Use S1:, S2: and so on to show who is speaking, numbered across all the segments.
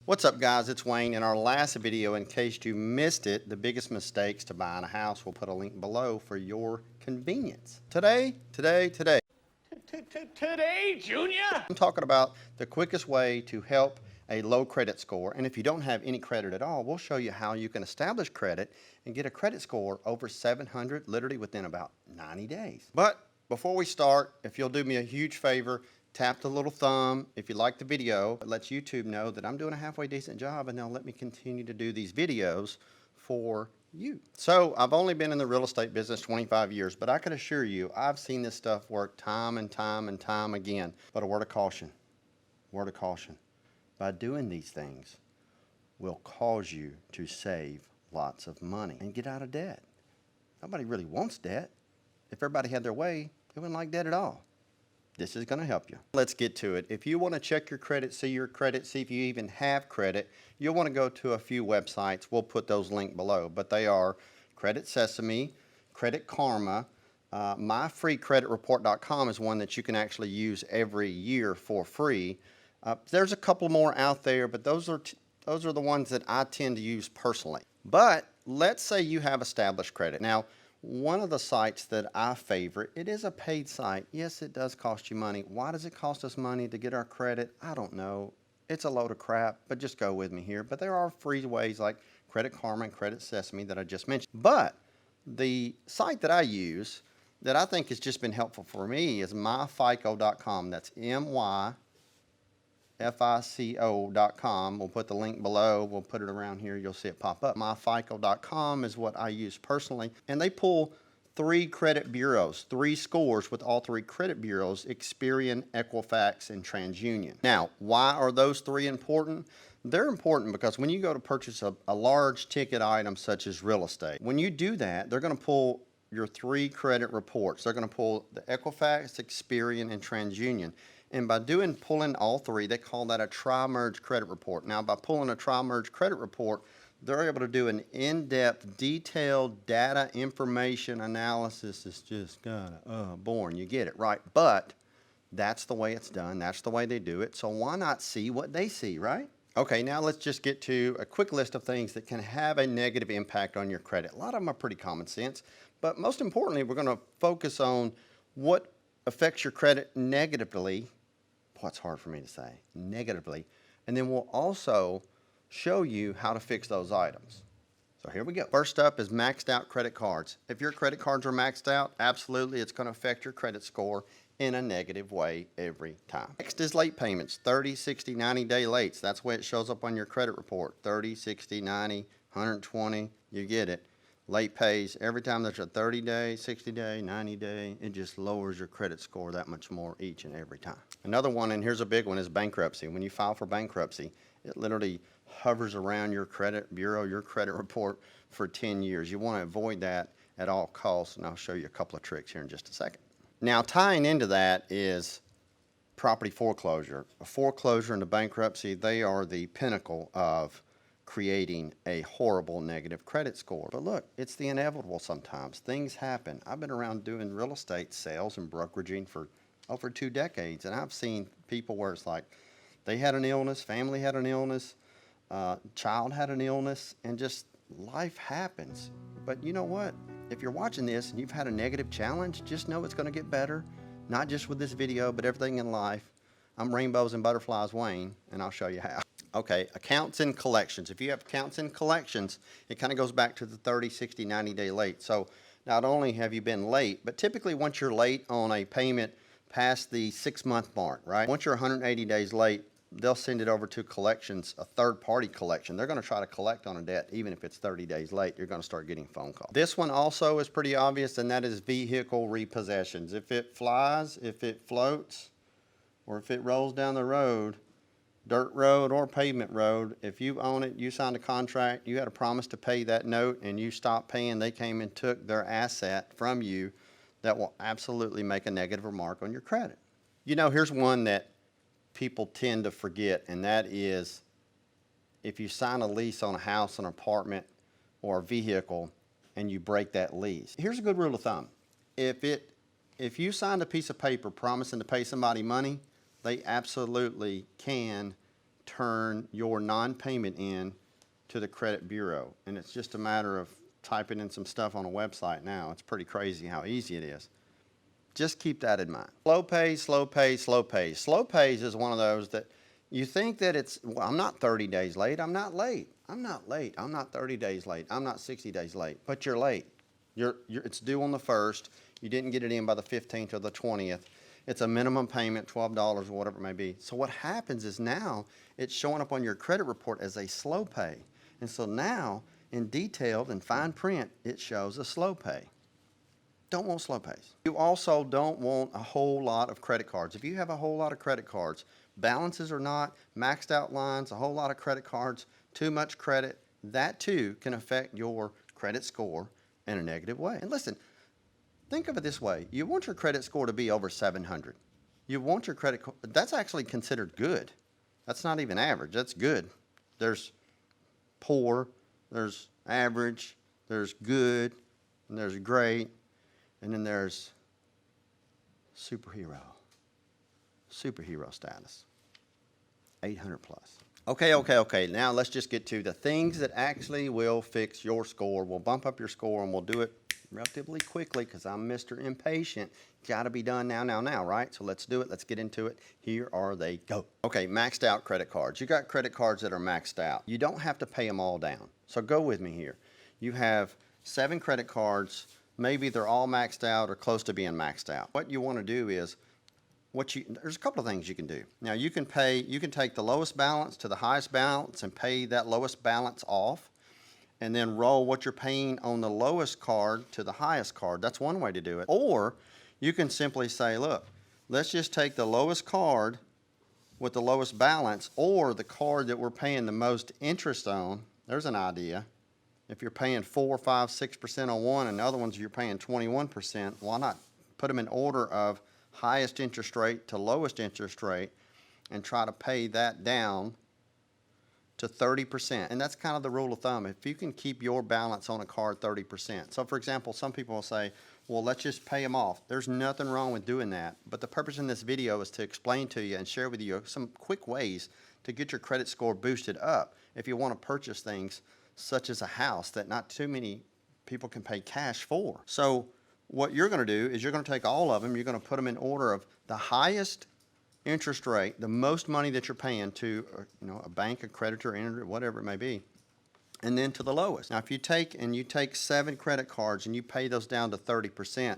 S1: What's up, guys? It's Wayne. In our last video, in case you missed it, the biggest mistakes to buying a house, we'll put a link below for your convenience. Today,
S2: Junior?
S1: I'm talking about the quickest way to help a low credit score. And if you don't have any credit at all, we'll show you how you can establish credit and get a credit score over 700 literally within about 90 days. But before we start, if you'll do me a huge favor, tap the little thumb. If you like the video, it lets YouTube know that I'm doing a halfway decent job and they'll let me continue to do these videos for you. So I've only been in the real estate business 25 years, but I can assure you I've seen this stuff work time and time and time again. But a word of caution, by doing these things will cause you to save lots of money and get out of debt. Nobody really wants debt. If everybody had their way, they wouldn't like debt at all. This is going to help you. Let's get to it. If you want to check your credit, see if you even have credit, you'll want to go to a few websites. We'll put those linked below, but they are Credit Sesame, Credit Karma, myfreecreditreport.com is one that you can actually use every year for free. There's a couple more out there, but those are the ones that I tend to use personally. But let's say you have established credit. Now, one of the sites that I favorite, it is a paid site. Yes, it does cost you money. Why does it cost us money to get our credit? I don't know. It's a load of crap, but just go with me here. But there are free ways like Credit Karma and Credit Sesame that I just mentioned. But the site that I use that I think has just been helpful for me is myfico.com. That's myfico.com. We'll put the link below. We'll put it around here. You'll see it pop up. Myfico.com is what I use personally. And they pull 3 credit bureaus, 3 scores with all 3 credit bureaus, Experian, Equifax, and TransUnion. Now, why are those 3 important? They're important because when you go to purchase a large ticket item such as real estate, when you do that, they're going to pull your 3 credit reports. They're going to pull the Equifax, Experian, and TransUnion. And by pulling all 3, they call that a Trimerged credit report. Now, by pulling a Trimerged credit report, they're able to do an in-depth, detailed data information analysis. It's just kind of boring. You get it, right? But that's the way it's done. That's the way they do it. So why not see what they see, right? Okay, now let's just get to a quick list of things that can have a negative impact on your credit. A lot of them are pretty common sense, but most importantly, we're going to focus on what affects your credit negatively. Boy, it's hard for me to say, negatively. And then we'll also show you how to fix those items. So here we go. First up is maxed out credit cards. If your credit cards are maxed out, absolutely it's going to affect your credit score in a negative way every time. Next is late payments, 30, 60, 90-day lates. That's the way it shows up on your credit report, 30, 60, 90, 120, you get it. Late pays, every time there's a 30-day, 60-day, 90-day, it just lowers your credit score that much more each and every time. Another one, and here's a big one, is bankruptcy. When you file for bankruptcy, it literally hovers around your credit bureau, your credit report for 10 years. You want to avoid that at all costs, and I'll show you a couple of tricks here in just a second. Now, tying into that is property foreclosure. A foreclosure and a bankruptcy, they are the pinnacle of creating a horrible negative credit score. But look, it's the inevitable sometimes. Things happen. I've been around doing real estate sales and brokeraging for over 2 decades, and I've seen people where it's like they had an illness, family had an illness, child had an illness, and just life happens. But you know what? If you're watching this and you've had a negative challenge, just know it's going to get better, not just with this video, but everything in life. I'm Rainbows and Butterflies Wayne, and I'll show you how. Okay, accounts and collections. If you have accounts and collections, it kind of goes back to the 30, 60, 90-day late. So not only have you been late, but typically once you're late on a payment past the 6-month mark, right? Once you're 180 days late, they'll send it over to collections, a third-party collection. They're going to try to collect on a debt. Even if it's 30 days late, you're going to start getting phone calls. This one also is pretty obvious, and that is vehicle repossessions. If it flies, if it floats, or if it rolls down the road, dirt road or pavement road, if you own it, you signed a contract, you had a promise to pay that note, and you stopped paying, they came and took their asset from you, that will absolutely make a negative remark on your credit. You know, here's one that people tend to forget, and that is if you sign a lease on a house, an apartment, or a vehicle, and you break that lease. Here's a good rule of thumb. If you signed a piece of paper promising to pay somebody money, they absolutely can turn your non-payment in to the credit bureau. And it's just a matter of typing in some stuff on a website now. It's pretty crazy how easy it is. Just keep that in mind. Slow pays, slow pays, slow pays. Slow pays is one of those that you think that it's, well, I'm not 30 days late. I'm not late. I'm not late. I'm not 30 days late. I'm not 60 days late. But you're late. It's due on the 1st. You didn't get it in by the 15th or the 20th. It's a minimum payment, $12 or whatever it may be. So what happens is now it's showing up on your credit report as a slow pay. And so now, in detailed and fine print, it shows a slow pay. Don't want slow pays. You also don't want a whole lot of credit cards. If you have a whole lot of credit cards, balances or not, maxed out lines, a whole lot of credit cards, too much credit, that too can affect your credit score in a negative way. And listen, think of it this way. You want your credit score to be over 700. You want your credit, that's actually considered good. That's not even average, that's good. There's poor, there's average, there's good, and there's great, and then there's superhero status, 800 plus. Okay, now let's just get to the things that actually will fix your score. We'll bump up your score, and we'll do it relatively quickly because I'm Mr. Impatient. Got to be done now, right? So let's do it. Let's get into it. Here are they go. Okay, maxed out credit cards. You got credit cards that are maxed out. You don't have to pay them all down. So go with me here. You have 7 credit cards. Maybe they're all maxed out or close to being maxed out. What you want to do is, there's a couple of things you can do. Now you can take the lowest balance to the highest balance and pay that lowest balance off, and then roll what you're paying on the lowest card to the highest card. That's one way to do it. Or you can simply say, look, let's just take the lowest card with the lowest balance, or the card that we're paying the most interest on. There's an idea. If you're paying 4, 5, 6% on one and the other ones you're paying 21%, why not put them in order of highest interest rate to lowest interest rate and try to pay that down to 30%. And that's kind of the rule of thumb. If you can keep your balance on a card 30%. So for example, some people will say, well, let's just pay them off. There's nothing wrong with doing that. But the purpose in this video is to explain to you and share with you some quick ways to get your credit score boosted up if you want to purchase things such as a house that not too many people can pay cash for. So what you're going to do is you're going to take all of them, you're going to put them in order of the highest interest rate, the most money that you're paying to a bank, a creditor, whatever it may be, and then to the lowest. Now if you take 7 credit cards and you pay those down to 30%,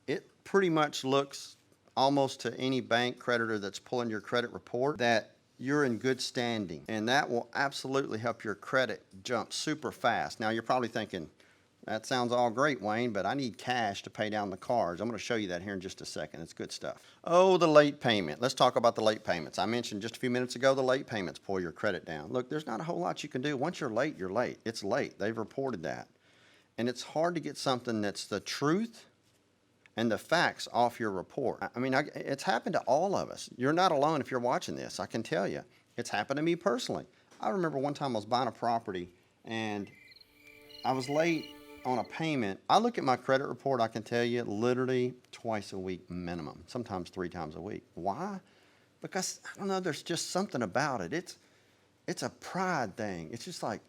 S1: it pretty much looks almost to any bank creditor that's pulling your credit report that you're in good standing, and that will absolutely help your credit jump super fast. Now you're probably thinking, that sounds all great, Wayne, but I need cash to pay down the cards. I'm going to show you that here in just a second. It's good stuff. Oh, the late payment. Let's talk about the late payments. I mentioned just a few minutes ago the late payments pull your credit down. Look, there's not a whole lot you can do. Once you're late, you're late. It's late. They've reported that. And it's hard to get something that's the truth and the facts off your report. I mean, it's happened to all of us. You're not alone if you're watching this, I can tell you. It's happened to me personally. I remember one time I was buying a property and I was late on a payment. I look at my credit report, I can tell you, literally twice a week minimum, sometimes 3 times a week. Why? Because, I don't know, there's just something about it. It's a pride thing. It's just like,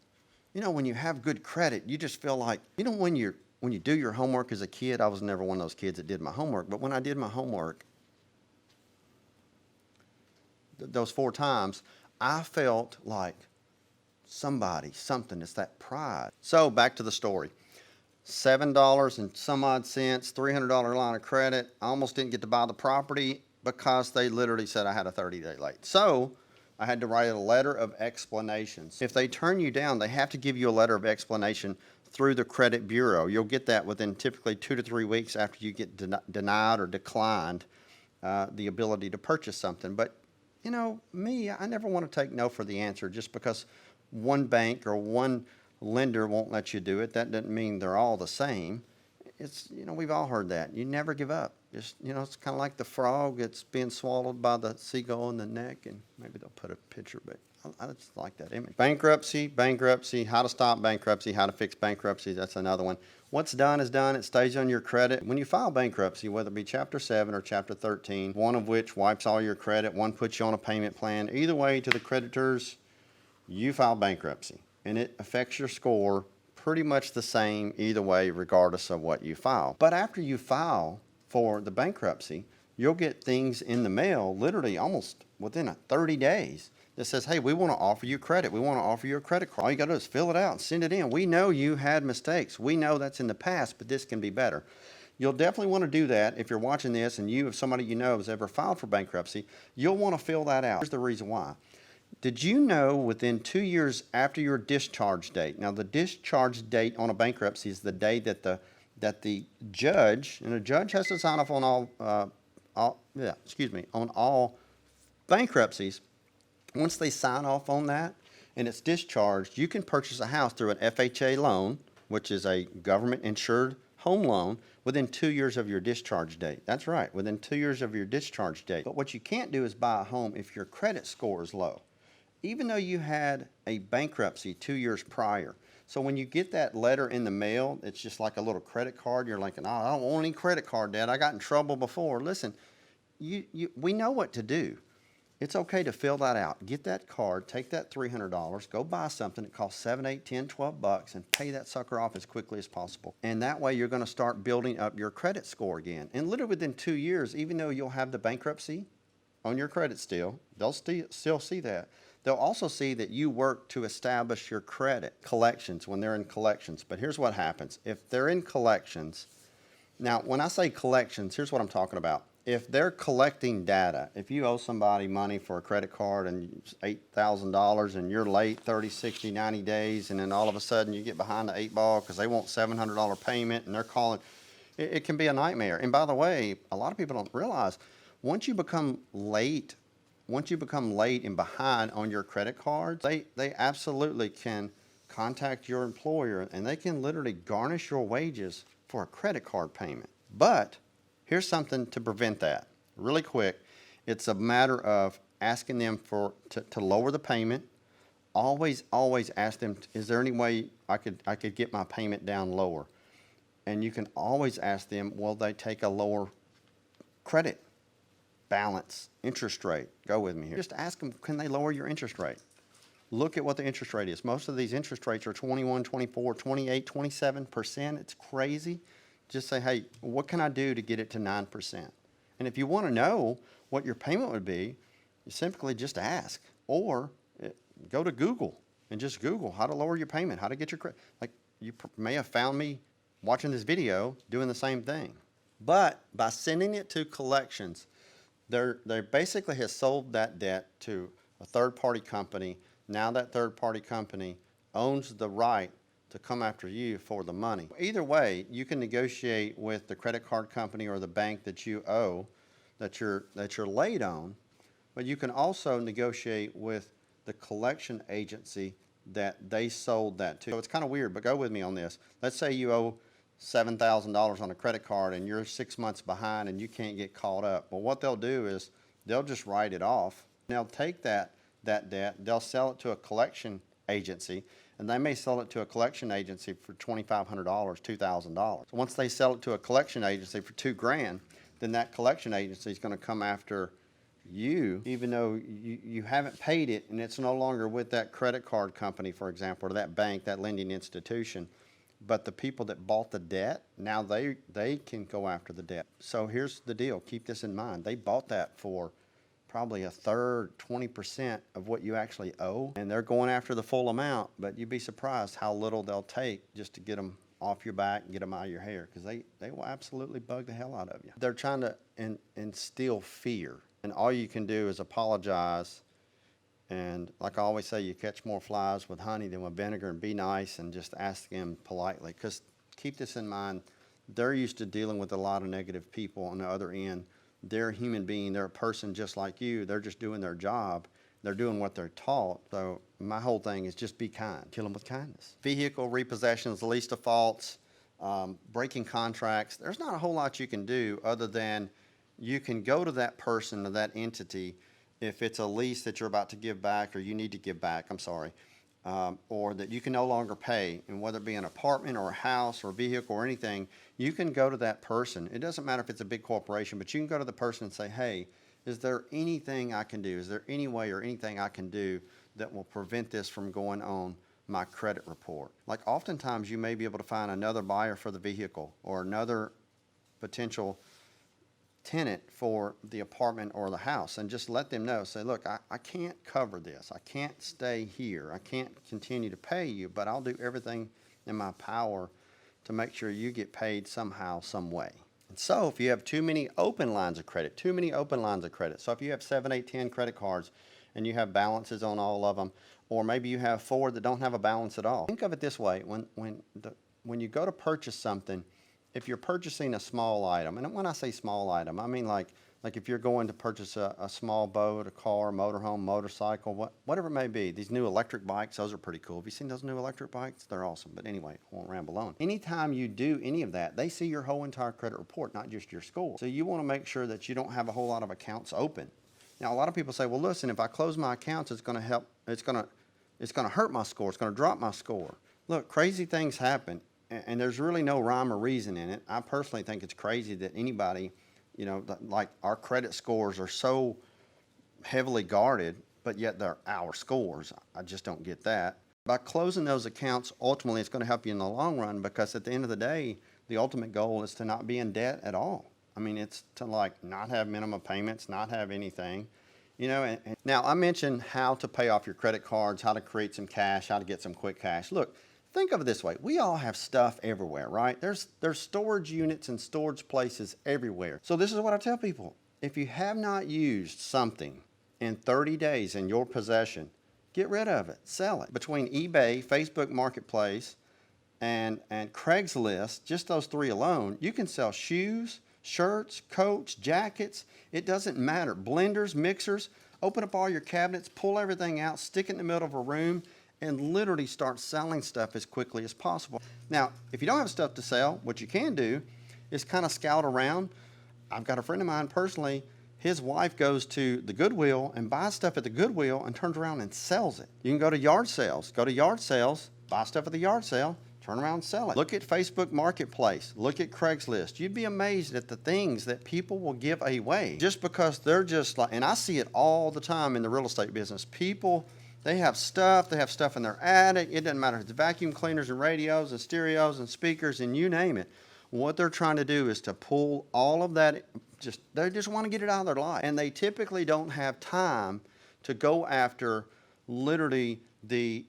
S1: when you have good credit, you just feel like, when you do your homework as a kid, I was never one of those kids that did my homework, but when I did my homework, those 4 times, I felt like something, it's that pride. So back to the story. $7 and some odd cents, $300 line of credit. I almost didn't get to buy the property because they literally said I had a 30-day late. So I had to write a letter of explanations. If they turn you down, they have to give you a letter of explanation through the credit bureau. You'll get that within typically 2 to 3 weeks after you get denied or declined the ability to purchase something. But me, I never want to take no for the answer just because one bank or one lender won't let you do it. That doesn't mean they're all the same. We've all heard that. You never give up. Just, it's kind of like the frog that's being swallowed by the seagull in the neck, and maybe they'll put a picture, but I just like that image. Bankruptcy, how to stop bankruptcy, how to fix bankruptcy, that's another one. What's done is done. It stays on your credit. When you file bankruptcy, whether it be Chapter 7 or Chapter 13, one of which wipes all your credit, one puts you on a payment plan, either way to the creditors, you file bankruptcy, and it affects your score pretty much the same either way, regardless of what you file. But after you file for the bankruptcy, you'll get things in the mail literally almost within 30 days that says, hey, we want to offer you credit. We want to offer you a credit card. All you got to do is fill it out and send it in. We know you had mistakes. We know that's in the past, but this can be better. You'll definitely want to do that if you're watching this and if somebody you know has ever filed for bankruptcy, you'll want to fill that out. Here's the reason why. Did you know within 2 years after your discharge date, now the discharge date on a bankruptcy is the day that the judge, and a judge has to sign off on all bankruptcies. Once they sign off on that and it's discharged, you can purchase a house through an FHA loan, which is a government-insured home loan, within 2 years of your discharge date. That's right, within 2 years of your discharge date. But what you can't do is buy a home if your credit score is low, even though you had a bankruptcy 2 years prior. So when you get that letter in the mail, it's just like a little credit card. You're like, oh, I don't want any credit card, Dad. I got in trouble before. Listen, we know what to do. It's okay to fill that out. Get that card, take that $300, go buy something that costs $7, $8, $10, $12, and pay that sucker off as quickly as possible. And that way you're going to start building up your credit score again. And literally within 2 years, even though you'll have the bankruptcy on your credit still, they'll still see that. They'll also see that you work to establish your credit collections when they're in collections. But here's what happens. If they're in collections, now when I say collections, here's what I'm talking about. If they're collecting data, if you owe somebody money for a credit card and it's $8,000 and you're late 30, 60, 90 days, and then all of a sudden you get behind the 8 ball because they want $700 payment and they're calling, it can be a nightmare. And by the way, a lot of people don't realize once you become late and behind on your credit cards, they absolutely can contact your employer and they can literally garnish your wages for a credit card payment. But here's something to prevent that. Really quick, it's a matter of asking them to lower the payment. Always ask them, is there any way I could get my payment down lower? And you can always ask them, will they take a lower credit balance, interest rate? Go with me here. Just ask them, can they lower your interest rate? Look at what the interest rate is. Most of these interest rates are 21, 24, 28, 27%. It's crazy. Just say, hey, what can I do to get it to 9%? And if you want to know what your payment would be, you simply just ask. Or go to Google and just Google how to lower your payment, how to get your credit. Like you may have found me watching this video doing the same thing. But by sending it to collections, they basically has sold that debt to a third-party company. Now that third-party company owns the right to come after you for the money. Either way, you can negotiate with the credit card company or the bank that you owe, that you're late on, but you can also negotiate with the collection agency that they sold that to. So it's kind of weird, but go with me on this. Let's say you owe $7,000 on a credit card and you're 6 months behind and you can't get caught up. Well, what they'll do is they'll just write it off. They'll take that debt, they'll sell it to a collection agency, and they may sell it to a collection agency for $2,500, $2,000. Once they sell it to a collection agency for $2,000, then that collection agency is going to come after you, even though you haven't paid it, and it's no longer with that credit card company, for example, or that bank, that lending institution. But the people that bought the debt, now they can go after the debt. So here's the deal. Keep this in mind. They bought that for probably a third, 20% of what you actually owe, and they're going after the full amount, but you'd be surprised how little they'll take just to get them off your back and get them out of your hair, because they will absolutely bug the hell out of you. They're trying to instill fear, and all you can do is apologize, and like I always say, you catch more flies with honey than with vinegar, and be nice and just ask them politely, because keep this in mind, they're used to dealing with a lot of negative people on the other end. They're a human being. They're a person just like you. They're just doing their job. They're doing what they're taught. So my whole thing is just be kind. Kill them with kindness. Vehicle repossessions, lease defaults, breaking contracts. There's not a whole lot you can do other than you can go to that person or that entity if it's a lease that you're about to give back or you need to give back, I'm sorry, or that you can no longer pay, and whether it be an apartment or a house or a vehicle or anything, you can go to that person. It doesn't matter if it's a big corporation, but you can go to the person and say, hey, is there anything I can do? Is there any way or anything I can do that will prevent this from going on my credit report? Like oftentimes you may be able to find another buyer for the vehicle or another potential tenant for the apartment or the house, and just let them know, say, look, I can't cover this. I can't stay here. I can't continue to pay you, but I'll do everything in my power to make sure you get paid somehow, some way. And so if you have too many open lines of credit, so if you have 7, 8, 10 credit cards and you have balances on all of them, or maybe you have 4 that don't have a balance at all. Think of it this way, when you go to purchase something, if you're purchasing a small item, and when I say small item, I mean like if you're going to purchase a small boat, a car, motorhome, motorcycle, whatever it may be. These new electric bikes, those are pretty cool. Have you seen those new electric bikes? They're awesome. But anyway, I won't ramble on. Anytime you do any of that, they see your whole entire credit report, not just your score. So you want to make sure that you don't have a whole lot of accounts open. Now, a lot of people say, well, listen, if I close my accounts, it's going to hurt my score. It's going to drop my score. Look, crazy things happen. And there's really no rhyme or reason in it. I personally think it's crazy that anybody, like our credit scores are so heavily guarded, but yet they're our scores. I just don't get that. By closing those accounts, ultimately it's going to help you in the long run, because at the end of the day, the ultimate goal is to not be in debt at all. I mean, it's to not have minimum payments, not have anything. And now I mentioned how to pay off your credit cards, how to create some cash, how to get some quick cash. Look, think of it this way. We all have stuff everywhere, right? There's storage units and storage places everywhere. So this is what I tell people. If you have not used something in 30 days in your possession, get rid of it, sell it. Between eBay, Facebook Marketplace, and Craigslist, just those 3 alone, you can sell shoes, shirts, coats, jackets. It doesn't matter. Blenders, mixers. Open up all your cabinets, pull everything out, stick it in the middle of a room, and literally start selling stuff as quickly as possible. Now, if you don't have stuff to sell, what you can do is kind of scout around. I've got a friend of mine personally, his wife goes to the Goodwill and buys stuff at the Goodwill and turns around and sells it. You can go to yard sales, buy stuff at the yard sale, turn around and sell it. Look at Facebook Marketplace, look at Craigslist. You'd be amazed at the things that people will give away just because they're just like, and I see it all the time in the real estate business. People, they have stuff in their attic. It doesn't matter if it's vacuum cleaners and radios and stereos and speakers and you name it. What they're trying to do is to pull all of that, they just want to get it out of their life. And they typically don't have time to go after literally the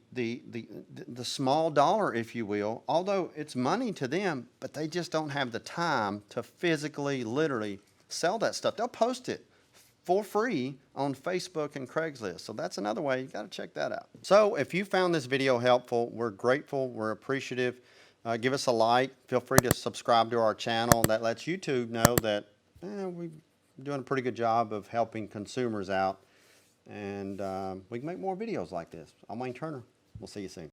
S1: small dollar, if you will, although it's money to them, but they just don't have the time to physically, literally sell that stuff. They'll post it for free on Facebook and Craigslist. So that's another way. You got to check that out. So if you found this video helpful, we're grateful, we're appreciative. Give us a like. Feel free to subscribe to our channel. That lets YouTube know that we're doing a pretty good job of helping consumers out. And we can make more videos like this. I'm Wayne Turner. We'll see you soon.